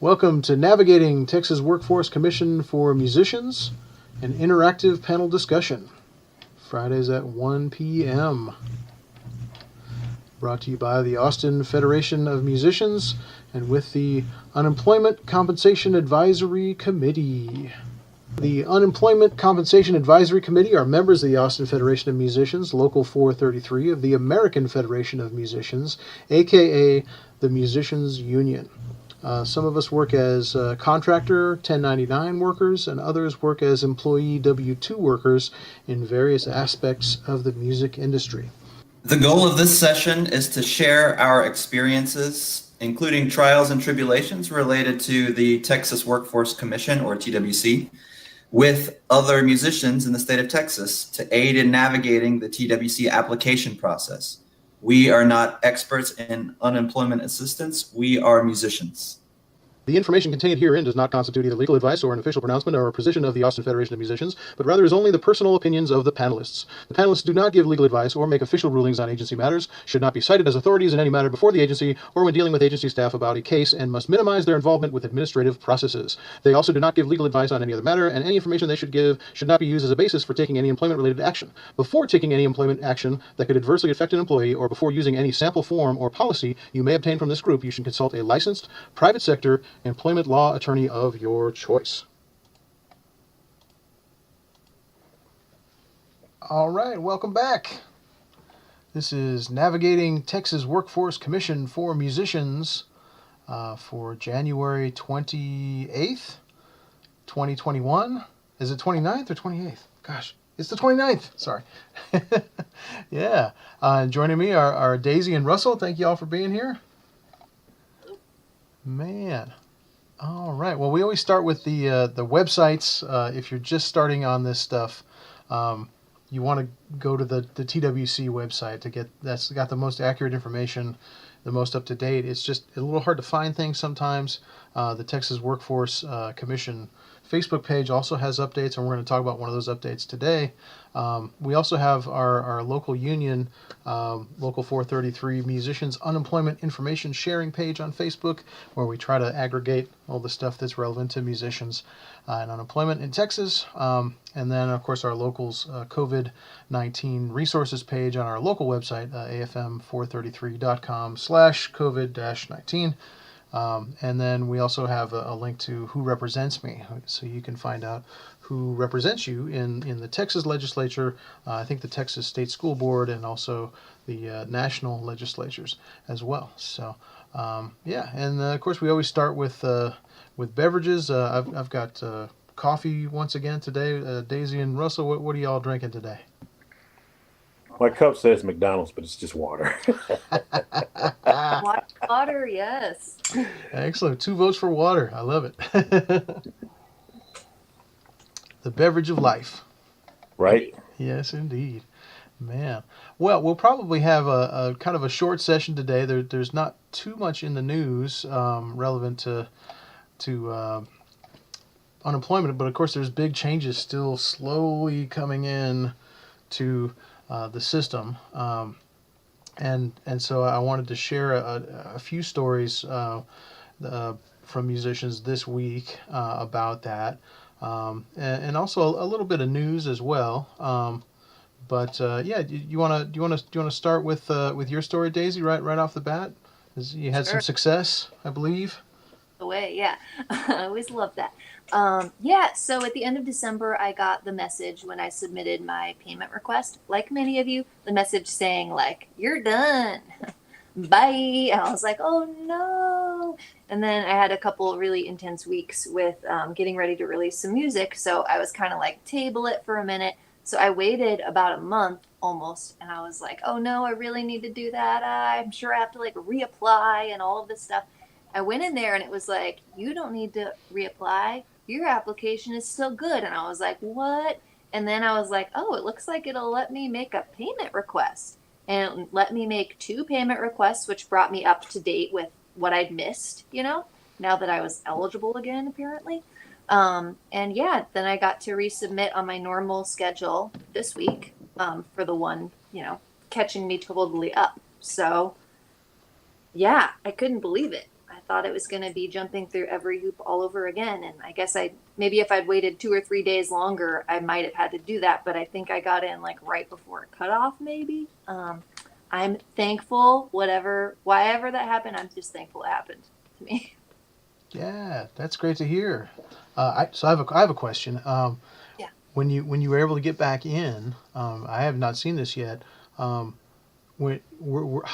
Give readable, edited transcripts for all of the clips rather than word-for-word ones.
Welcome to Navigating Texas Workforce Commission for Musicians, an interactive panel discussion. Fridays at 1 p.m. Brought to you by the Austin Federation of Musicians and with the Unemployment Compensation Advisory Committee. The Unemployment Compensation Advisory Committee are members of the Austin Federation of Musicians, Local 433 of the American Federation of Musicians, aka the Musicians Union. Some of us work as contractor 1099 workers, and others work as employee W-2 workers in various aspects of the music industry. The goal of this session is to share our experiences, including trials and tribulations related to the Texas Workforce Commission, or TWC, with other musicians in the state of Texas to aid in navigating the TWC application process. We are not experts in unemployment assistance. We are musicians. The information contained herein does not constitute either legal advice or an official pronouncement or a position of the Austin Federation of Musicians, but rather is only the personal opinions of the panelists. The panelists do not give legal advice or make official rulings on agency matters, should not be cited as authorities in any matter before the agency or when dealing with agency staff about a case, and must minimize their involvement with administrative processes. They also do not give legal advice on any other matter, and any information they should give should not be used as a basis for taking any employment-related action. Before taking any employment action that could adversely affect an employee, or before using any sample form or policy you may obtain from this group, you should consult a licensed, private sector, employment law attorney of your choice. All right, welcome back. This is Navigating Texas Workforce Commission for Musicians for January 28th, 2021. Is it 29th or 28th? Gosh, it's the 29th. Sorry. Yeah. Joining me are Daisy and Russell. Thank you all for being here. Man. All right. Well, we always start with the websites. If you're just starting on this stuff, you want to go to the TWC website to that's got the most accurate information, the most up to date. It's just a little hard to find things sometimes. The Texas Workforce Commission Facebook page also has updates, and we're going to talk about one of those updates today. We also have our local union, Local 433 Musicians Unemployment Information Sharing page on Facebook, where we try to aggregate all the stuff that's relevant to musicians and unemployment in Texas. And then, of course, our locals COVID-19 resources page on our local website, afm433.com/COVID-19. And then we also have a link to Who Represents Me, so you can find out who represents you in the Texas legislature, I think the Texas State School Board, and also the national legislatures as well. So, yeah, and of course we always start with beverages. I've got coffee once again today. Daisy and Russell, what are y'all drinking today? My cup says McDonald's, but it's just water. Water, yes. Excellent. 2 votes for water. I love it. The beverage of life. Right? Yes, indeed. Man. Well, we'll probably have a kind of a short session today. There's not too much in the news relevant to unemployment, but of course there's big changes still slowly coming in to the system. And so I wanted to share a few stories from musicians this week about that, and also a little bit of news as well. But yeah, do you want to start with your story, Daisy, right off the bat? You had some success, I believe. Away, yeah. I always love that. Yeah, so at the end of December, I got the message when I submitted my payment request, like many of you, the message saying, like, you're done. Bye. And I was like, oh, no. And then I had a couple really intense weeks with getting ready to release some music. So I was kind of like, table it for a minute. So I waited about a month almost. And I was like, oh, no, I really need to do that. I'm sure I have to like reapply and all of this stuff. I went in there and it was like, you don't need to reapply. Your application is still good. And I was like, what? And then I was like, oh, it looks like it'll let me make a payment request. And it let me make 2 payment requests, which brought me up to date with what I'd missed, now that I was eligible again, apparently. And yeah, then I got to resubmit on my normal schedule this week for the one, catching me totally up. So yeah, I couldn't believe it. I thought it was going to be jumping through every hoop all over again. And I guess maybe if I'd waited 2 or 3 days longer, I might have had to do that. But I think I got in like right before cutoff, maybe. I'm thankful, wherever that happened, I'm just thankful it happened to me. Yeah, that's great to hear. So I have a question. Yeah. When you were able to get back in, I have not seen this yet. How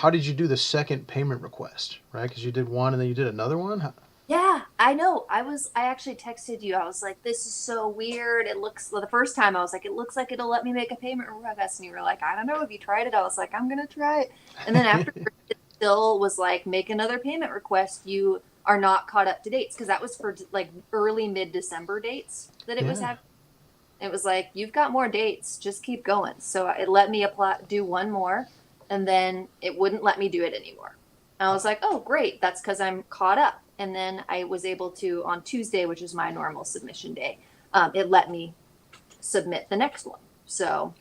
did you do the second payment request? Right, because you did one and then you did another one. Yeah, I know. I actually texted you. I was like, this is so weird. The first time I was like, it looks like it'll let me make a payment request. And you were like, I don't know. Have you tried it? I was like, I'm going to try it. And then after it still was like, make another payment request. You are not caught up to dates. Because that was for like early mid-December dates that it was Yeah. having. It was like, you've got more dates. Just keep going. So it let me do one more. And then it wouldn't let me do it anymore. And I was like, oh, great. That's because I'm caught up. And then I was able to, on Tuesday, which is my normal submission day, it let me submit the next one. So,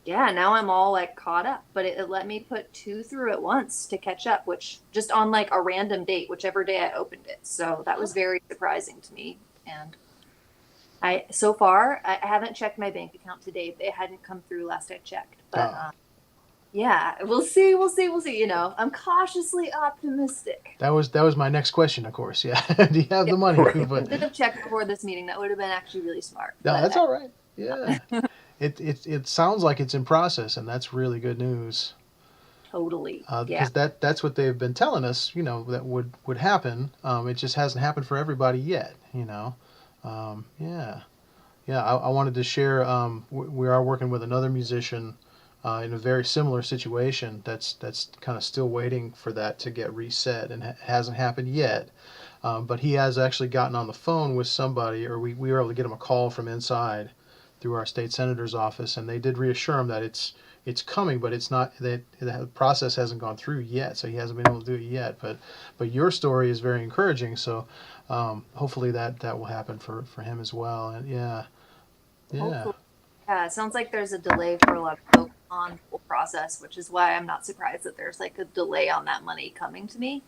yeah, now I'm all like caught up. But it let me put 2 through at once to catch up, which just on like a random date, whichever day I opened it. So that was very surprising to me. And so far, I haven't checked my bank account today. It hadn't come through last I checked. But yeah, we'll see. You know, I'm cautiously optimistic. That was my next question, of course. Yeah. Do you have the money? Right. But Should have checked before this meeting. That would have been actually really smart. no, But that's all right. Yeah. It sounds like it's in process, and that's really good news. totally. Yeah. Because that's what they've been telling us. You know, that would happen. It just hasn't happened for everybody yet. You know. Yeah. Yeah. I wanted to share. We are working with another musician. In a very similar situation, that's kind of still waiting for that to get reset, and it hasn't happened yet. But he has actually gotten on the phone with somebody, or we were able to get him a call from inside through our state senator's office, and they did reassure him that it's coming, but it's not that the process hasn't gone through yet, so he hasn't been able to do it yet. But your story is very encouraging, so hopefully that will happen for him as well. And yeah. Hopefully. Yeah, it sounds like there's a delay for a lot of folks on the whole process, which is why I'm not surprised that there's like a delay on that money coming to me.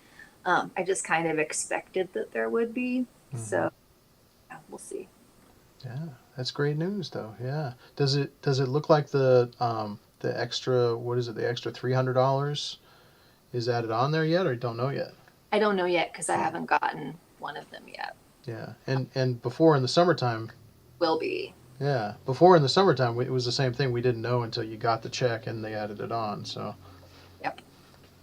I just kind of expected that there would be. Mm-hmm. So yeah, we'll see. Yeah, that's great news, though. Yeah. Does it look like the extra, what is it? The extra $300 is added on there yet, or you don't know yet? I don't know yet because I haven't gotten one of them yet. Yeah. And before in the summertime. Will be. Yeah. Before in the summertime, it was the same thing. We didn't know until you got the check and they added it on. So. Yep.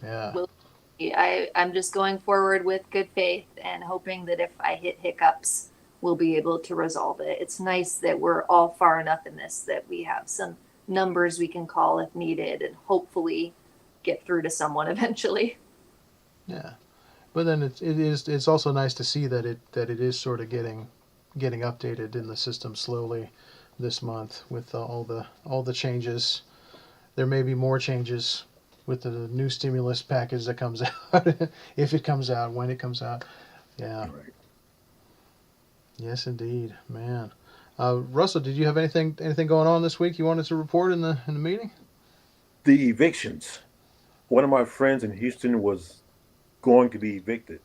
Yeah. Will be. I'm just going forward with good faith and hoping that if I hit hiccups, we'll be able to resolve it. It's nice that we're all far enough in this that we have some numbers we can call if needed and hopefully get through to someone eventually. Yeah. But then it's also nice to see that it is sort of getting updated in the system slowly this month with all the changes. There may be more changes with the new stimulus package that comes out, if it comes out, when it comes out. Yeah. Right. Yes, indeed, man. Russell, did you have anything going on this week you wanted to report in the meeting? The evictions. One of my friends in Houston was going to be evicted,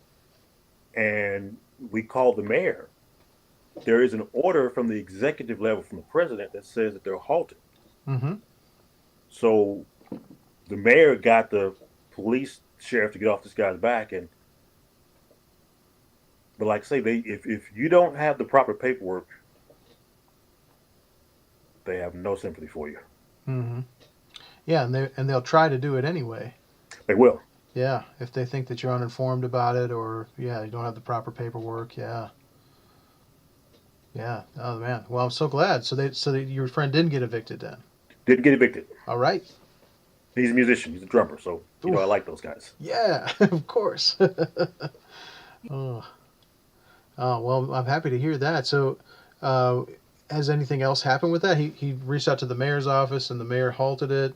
and we called the mayor. There is an order from the executive level from the president that says that they're halted. Mm-hmm. So the mayor got the police sheriff to get off this guy's back, but like I say, if you don't have the proper paperwork, they have no sympathy for you. Mm-hmm. Yeah, and they'll try to do it anyway. They will. Yeah, if they think that you're uninformed about it, or you don't have the proper paperwork. Yeah. Yeah. Oh man. Well, I'm so glad. So your friend didn't get evicted then. Didn't get evicted. All right. He's a musician. He's a drummer, so I like those guys. Yeah, of course. Oh. Oh well, I'm happy to hear that. So, has anything else happened with that? He reached out to the mayor's office, and the mayor halted it.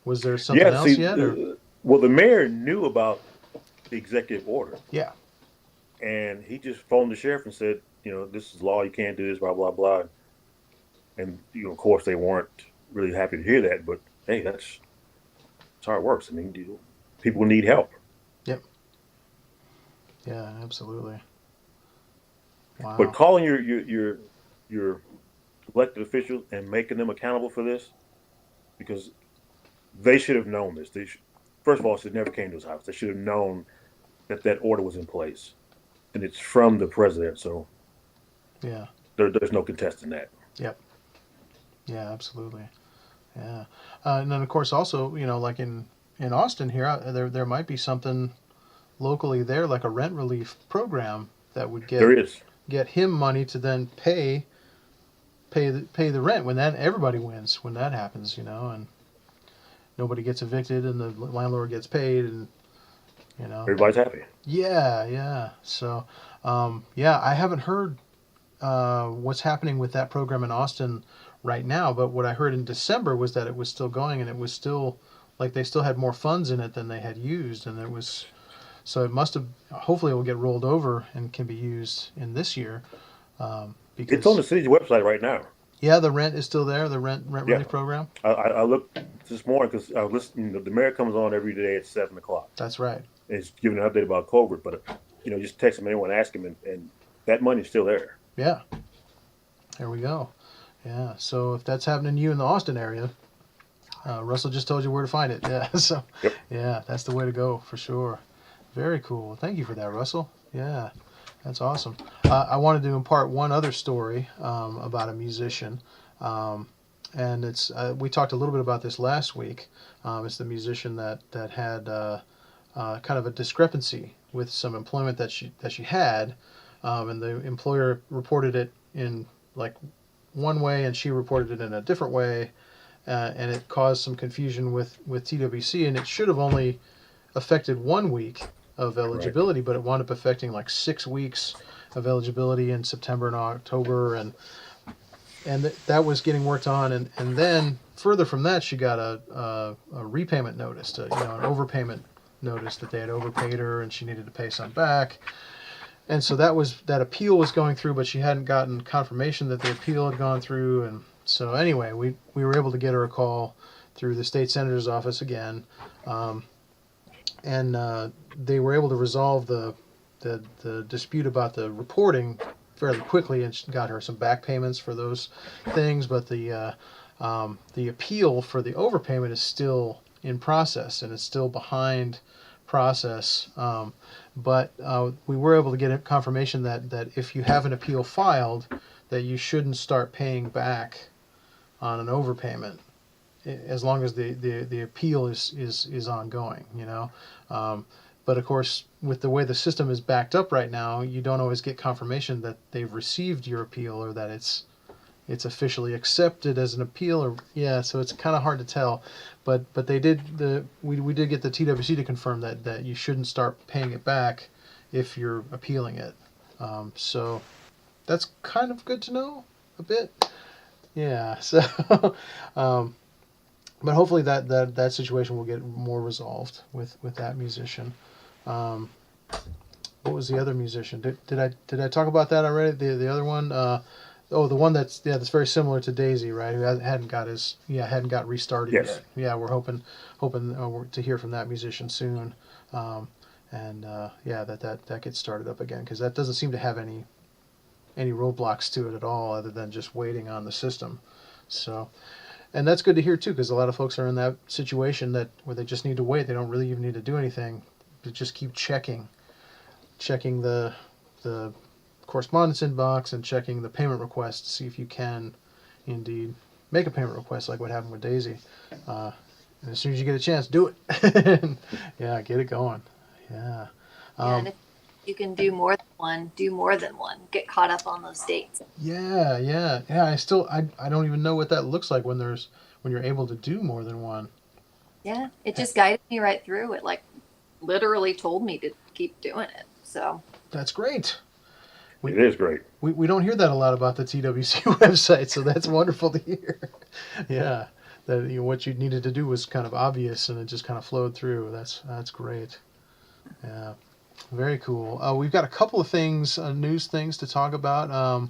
Was there something else yet? Well, the mayor knew about the executive order. Yeah. And he just phoned the sheriff and said, this is law. You can't do this, blah, blah, blah. And, of course, they weren't really happy to hear that. But, hey, that's how it works. I mean, people need help. Yep. Yeah, absolutely. But Wow. calling your elected officials and making them accountable for this, because they should have known this. First of all, it never came to his house. They should have known that that order was in place, and it's from the president. So Yeah. there's no contesting that. Yep. Yeah, absolutely. Yeah. And then of course also, like in Austin here, there might be something locally there, like a rent relief program that would There is. get him money to then pay the rent when that everybody wins when that happens, and nobody gets evicted and the landlord gets paid, and Everybody's happy. yeah, yeah. So yeah, I haven't heard what's happening with that program in Austin right now, but what I heard in December was that it was still going, and it was still like they still had more funds in it than they had used, and it was so it must have hopefully it will get rolled over and can be used in this year, It's on because the city's website right now. yeah, the rent is still there, the rent Yeah, relief program. I looked this morning because I was listening. The mayor comes on every day at 7 o'clock. That's right. And he's giving an update about COVID, but just text him anyone, ask him, and that money's still there. Yeah, there we go. Yeah, so if that's happening to you in the Austin area, Russell just told you where to find it. Yeah, so Yep. yeah, that's the way to go for sure. Very cool. Thank you for that, Russell. Yeah, that's awesome. I wanted to impart one other story about a musician, and it's we talked a little bit about this last week. It's the musician that had kind of a discrepancy with some employment that she had, and the employer reported it in like one way, and she reported it in a different way, and it caused some confusion with TWC, and it should have only affected 1 week of Right. eligibility, but it wound up affecting like 6 weeks of eligibility in September and October, and that was getting worked on, and then further from that, she got a repayment notice, an overpayment notice that they had overpaid her and she needed to pay some back. And so that appeal was going through, but she hadn't gotten confirmation that the appeal had gone through. And so anyway, we were able to get her a call through the state senator's office again, and they were able to resolve the dispute about the reporting fairly quickly, and she got her some back payments for those things. But the appeal for the overpayment is still in process, and it's still behind process. But we were able to get a confirmation that if you have an appeal filed, that you shouldn't start paying back on an overpayment as long as the appeal is ongoing. But of course, with the way the system is backed up right now, you don't always get confirmation that they've received your appeal or that it's officially accepted as an appeal, or yeah, so it's kind of hard to tell, but we did get the TWC to confirm that you shouldn't start paying it back if you're appealing it, so that's kind of good to know a bit, yeah. So but hopefully that situation will get more resolved with that musician. What was the other musician? Did I talk about that already? The other one. Oh, the one that's very similar to Daisy, right? Who hadn't got restarted Yes. yet. Yeah, we're hoping to hear from that musician soon, and yeah, that gets started up again, because that doesn't seem to have any roadblocks to it at all, other than just waiting on the system. So, and that's good to hear too, because a lot of folks are in that situation where they just need to wait. They don't really even need to do anything, but just keep checking the correspondence inbox and checking the payment request to see if you can indeed make a payment request, like what happened with Daisy. And as soon as you get a chance, do it. Yeah, get it going. Yeah. And if you can do more than one. Get caught up on those dates. Yeah. I don't even know what that looks like when you're able to do more than one. Yeah, it just guided me right through it. Like, literally told me to keep doing it. So That's great. It is great. We don't hear that a lot about the TWC website, so that's wonderful to hear. Yeah, that what you needed to do was kind of obvious, and it just kind of flowed through. That's great. Yeah, very cool. We've got a couple of things, news things to talk about.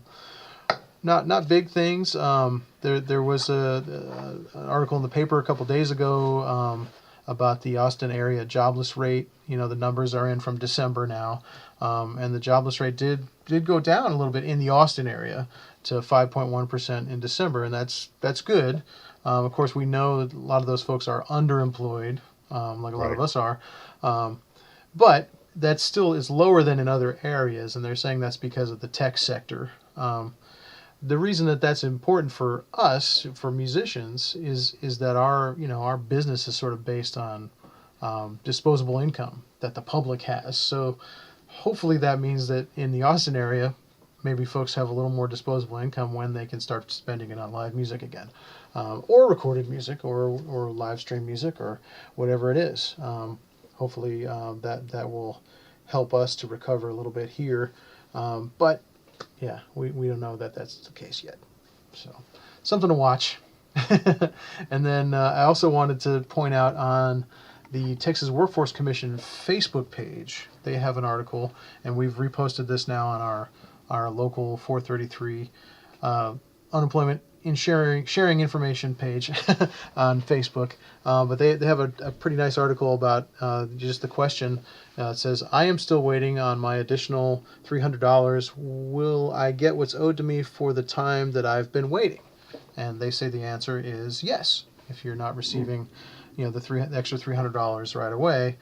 Not big things. There was an article in the paper a couple days ago about the Austin area jobless rate. The numbers are in from December now, and the jobless rate did go down a little bit in the Austin area to 5.1% in December, and that's good. Of course, we know that a lot of those folks are underemployed, like a lot of Right. us are, but that still is lower than in other areas, and they're saying that's because of the tech sector. The reason that that's important for us, for musicians, is that our business is sort of based on disposable income that the public has. So hopefully that means that in the Austin area, maybe folks have a little more disposable income when they can start spending it on live music again, or recorded music, or live stream music, or whatever it is. Hopefully that will help us to recover a little bit here, but yeah, we don't know that that's the case yet. So something to watch. And then I also wanted to point out on the Texas Workforce Commission Facebook page, they have an article, and we've reposted this now on our local 433 unemployment in sharing information page on Facebook. But they have a pretty nice article about just the question. It says, I am still waiting on my additional $300. Will I get what's owed to me for the time that I've been waiting? And they say the answer is yes. If you're not receiving, the extra $300 right away,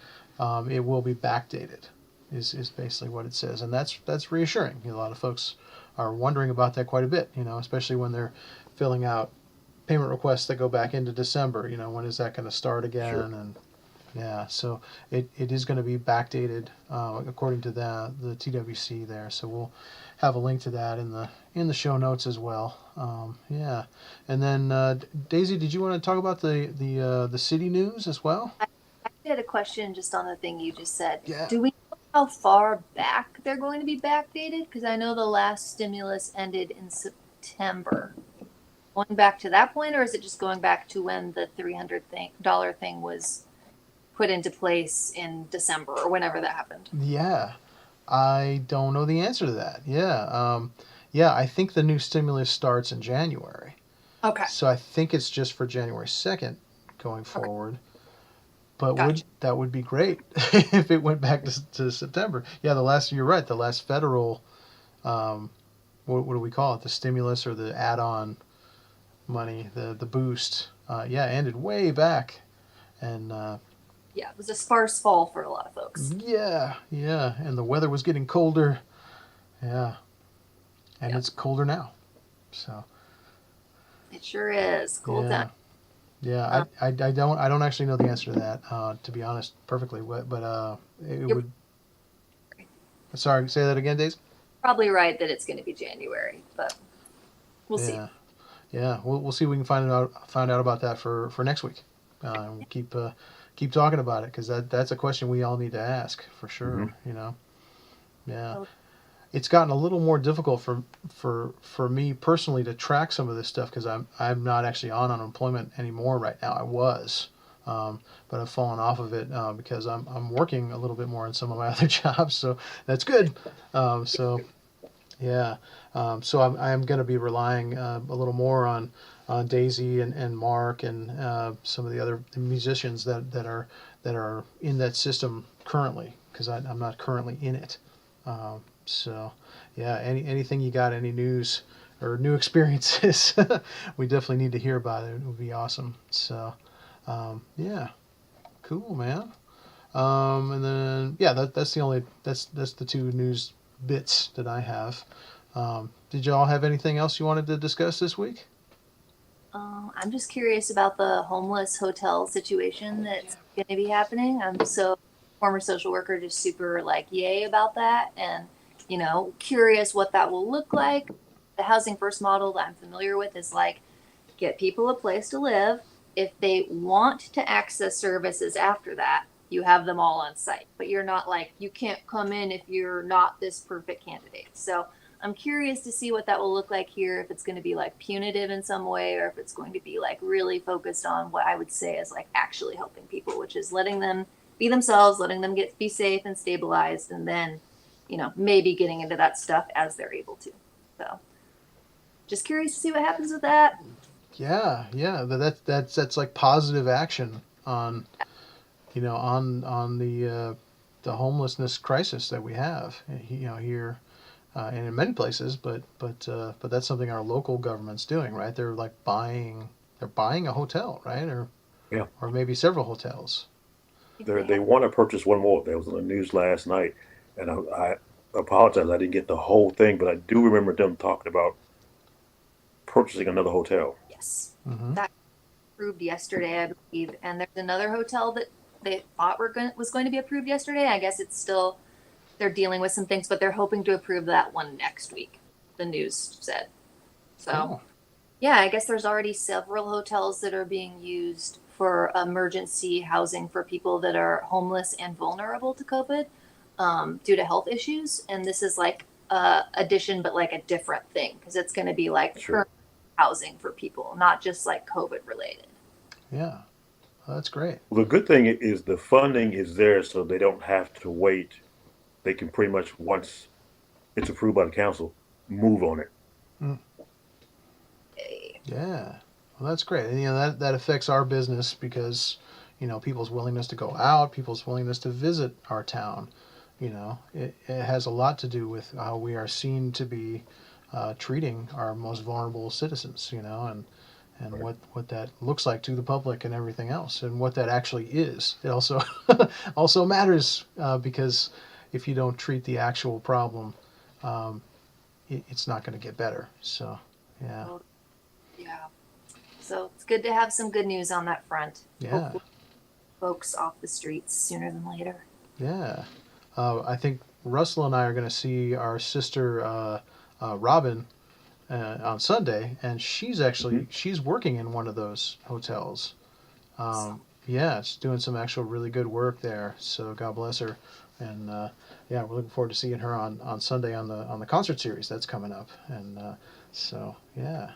it will be backdated. Is basically what it says, and that's reassuring. A lot of folks are wondering about that quite a bit. Especially when they're filling out payment requests that go back into December. When is that going to start again? Sure. And yeah, so it is going to be backdated according to the TWC there. So we'll have a link to that in the show notes as well. Yeah, and then Daisy, did you want to talk about the city news as well? I had a question just on the thing you just said. Yeah. Do we know how far back they're going to be backdated? Because I know the last stimulus ended in September. Going back to that point, or is it just going back to when the $300 thing was put into place in December or whenever that happened? Yeah, I don't know the answer to that. Yeah, I think the new stimulus starts in January. Okay. So I think it's just for January 2nd going forward. But Gotcha. that would be great if it went back to September. Yeah, you're right. The last federal, what do we call it? The stimulus or the add-on money, the boost. Ended way back, and Yeah, it was a sparse fall for a lot of folks. yeah, and the weather was getting colder. Yeah, and Yeah. it's colder now. So It sure is. Cool yeah. down. Yeah, I don't actually know the answer to that, to be honest, perfectly. But it You're would. Sorry, say that again, Daisy. probably right that it's going to be January, but we'll see. Yeah. We'll see if we can find out about that for next week. And we'll keep talking about it, because that's a question we all need to ask for sure. Yeah. It's gotten a little more difficult for me personally to track some of this stuff, because I'm not actually on unemployment anymore right now. I was, but I've fallen off of it because I'm working a little bit more in some of my other jobs, so that's good. So yeah, so I'm going to be relying a little more on Daisy and Mark and some of the other musicians that are in that system currently, because I'm not currently in it. So yeah, anything you got, any news or new experiences, we definitely need to hear about it. It would be awesome. So yeah, cool, man. And then yeah, that's the two news bits that I have. Did y'all have anything else you wanted to discuss this week? I'm just curious about the homeless hotel situation that's going to be happening. I'm so former social worker, just super like yay about that, and curious what that will look like. The housing first model that I'm familiar with is like get people a place to live. If they want to access services after that, you have them all on site, but you're not like, you can't come in if you're not this perfect candidate. So I'm curious to see what that will look like here, if it's going to be like punitive in some way, or if it's going to be like really focused on what I would say is like actually helping people, which is letting them be themselves, letting them be safe and stabilized, and then, maybe getting into that stuff as they're able to. So just curious to see what happens with that. Yeah. That's like positive action on on the homelessness crisis that we have, here and in many places, but that's something our local government's doing, right? They're like buying a hotel, right, Yeah, or maybe several hotels. they want to purchase one more. That was on the news last night, and I apologize, I didn't get the whole thing, but I do remember them talking about purchasing another hotel. Yes. Hmm. That approved yesterday, I believe. And there's another hotel that they thought was going to be approved yesterday. I guess it's still, they're dealing with some things, but they're hoping to approve that one next week, the news said. So, Cool. yeah, I guess there's already several hotels that are being used for emergency housing for people that are homeless and vulnerable to COVID due to health issues. And this is like addition, but like a different thing because it's going to be like Sure. permanent housing for people, not just like COVID related. Yeah. Well, that's great. Well, the good thing is the funding is there, so they don't have to wait. They can pretty much, once it's approved by the council, move on it. Mm. Eh, Yeah. Well, that's great. And that affects our business because people's willingness to go out, people's willingness to visit our town. It has a lot to do with how we are seen to be treating our most vulnerable citizens. And Right. what that looks like to the public and everything else, and what that actually is. It also also matters because if you don't treat the actual problem, um, it's not going to get better. So, yeah, well, yeah. So it's good to have some good news on that front. yeah, Hopefully, folks off the streets sooner than later. yeah. I think Russell and I are going to see our sister Robin on Sunday, and Hmm. she's working in one of those hotels. So, Yeah, it's doing some actual really good work there. So God bless her, and yeah, we're looking forward to seeing her on Sunday on the concert series that's coming up. And so yeah,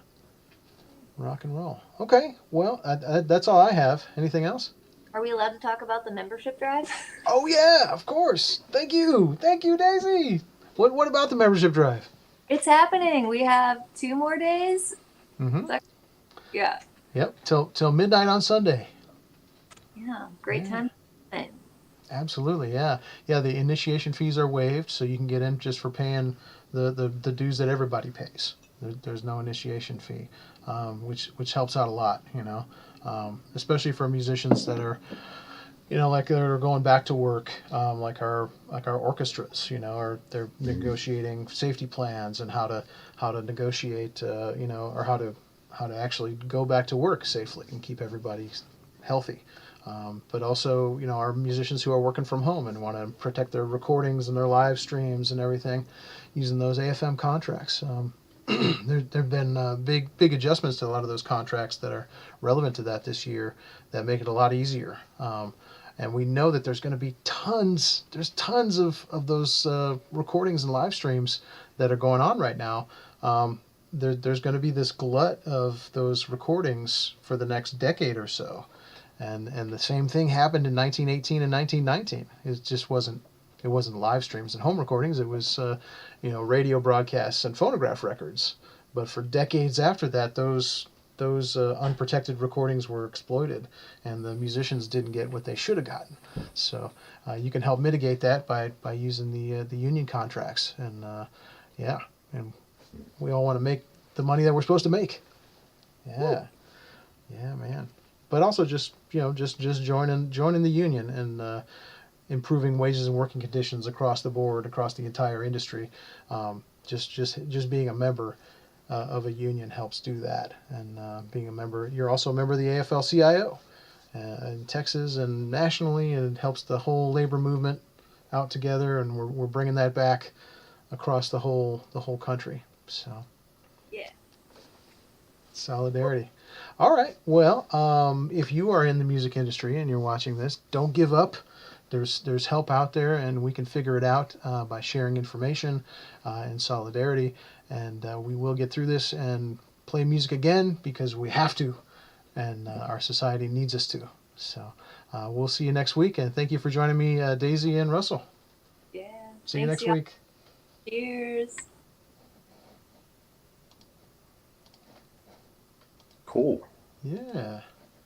rock and roll. Okay, well that's all I have. Anything else? are we allowed to talk about the membership drive? Oh yeah, of course. Thank you, Daisy. What about the membership drive? It's happening. We have 2 more days. Mm-hmm. It's like- Yeah. Yep, till midnight on Sunday. Yeah. Great Yeah. time. Thing. Absolutely, yeah, yeah. The initiation fees are waived, so you can get in just for paying the dues that everybody pays. There's no initiation fee, which helps out a lot, especially for musicians that are, like they're going back to work, like our orchestras, or they're negotiating safety plans and how to negotiate, or how to actually go back to work safely and keep everybody healthy. But also, our musicians who are working from home and want to protect their recordings and their live streams and everything using those AFM contracts. There have been big adjustments to a lot of those contracts that are relevant to that this year that make it a lot easier. And we know that there's going to be there's tons of those recordings and live streams that are going on right now. There's going to be this glut of those recordings for the next decade or so. And the same thing happened in 1918 and 1919. It wasn't live streams and home recordings. It was radio broadcasts and phonograph records. But for decades after that, those unprotected recordings were exploited, and the musicians didn't get what they should have gotten. So you can help mitigate that by using the union contracts. And yeah, and we all want to make the money that we're supposed to make. Woo. Yeah, yeah, man. But also just joining the union and improving wages and working conditions across the board, across the entire industry. Just being a member of a union helps do that. And being a member, you're also a member of the AFL-CIO in Texas and nationally, and it helps the whole labor movement out together. And we're bringing that back across the whole country. So Yeah. solidarity. All right. Well, if you are in the music industry and you're watching this, don't give up. There's help out there, and we can figure it out by sharing information in solidarity. And we will get through this and play music again because we have to, and our society needs us to. So we'll see you next week, and thank you for joining me, Daisy and Russell. Yeah. See you Thanks, next y'all. week. Cheers. Cool. Yeah.